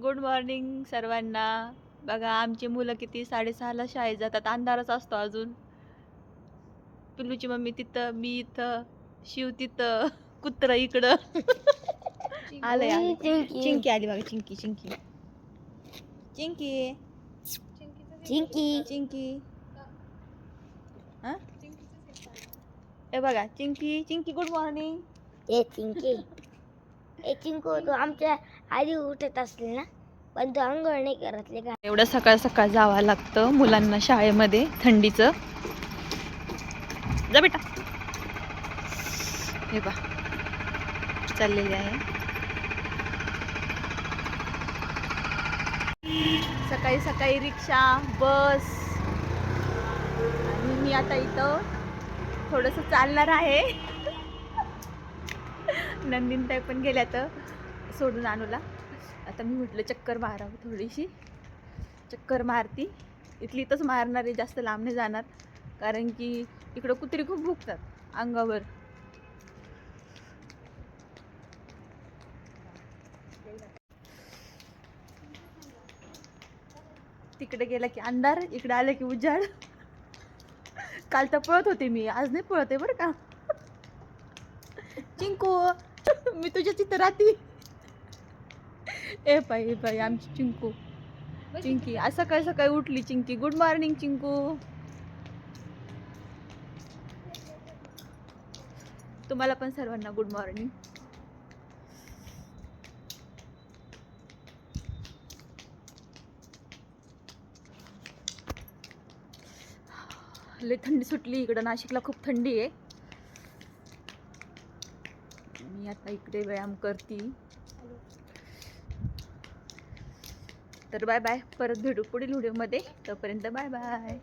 Good morning सर्वांना. बघा आमची मुलं किती 6:30ला शाळेत जातात. अंधारच असतो अजून. पिल्लूची मम्मी तिथं, मी इथं, शिव तिथं, कुत्र इकडं. आलंय चिंकी आली बघा. चिंकी चिंकी चिंकी चिंकी चिंकी हा हे बघा चिंकी चिंकी. Good morning. ए चिंकी ए चिंकू, तू आमच्या आधी उठत असली ना, पण तू अंघोळ नाही करतले का? एवढं सकाळ सकाळ जावं लागतं मुलांना शाळेमध्ये थंडीचं. जा बेटा. हे बा चाललेली आहे. सकाळी सकाळी रिक्षा, बस. आणि मी आता इथं थोडंसं चालणार आहे. नंदिनताई पण गेल्या तर सोडून आणूला. आता मी म्हटलं चक्कर मारावं, थोडीशी चक्कर मारती. इथली इथंच मारणार आहे, जास्त लांब नाही जाणार. कारण की इकडं कुत्री खूप भुकतात अंगावर. तिकडे गेला की अंधार, इकडे आलं की उजाड. काल तर पळत होते मी, आज नाही पळते बरं का. चिंकू मी तुझ्या तिथं राहती. ए बाई आमची चिंकू चिंकी आज सकाळी सकाळी उठली. Chinki good morning Chinku. तुम्हाला पण सर्वांना गुड मॉर्निंग. लय थंडी सुटली इकडं. नाशिकला खूप थंडी आहे. मी आता इकडे व्यायाम करते. तर बाय बाय. परत भेटू पुढील व्हिडिओमध्ये. तोपर्यंत बाय बाय.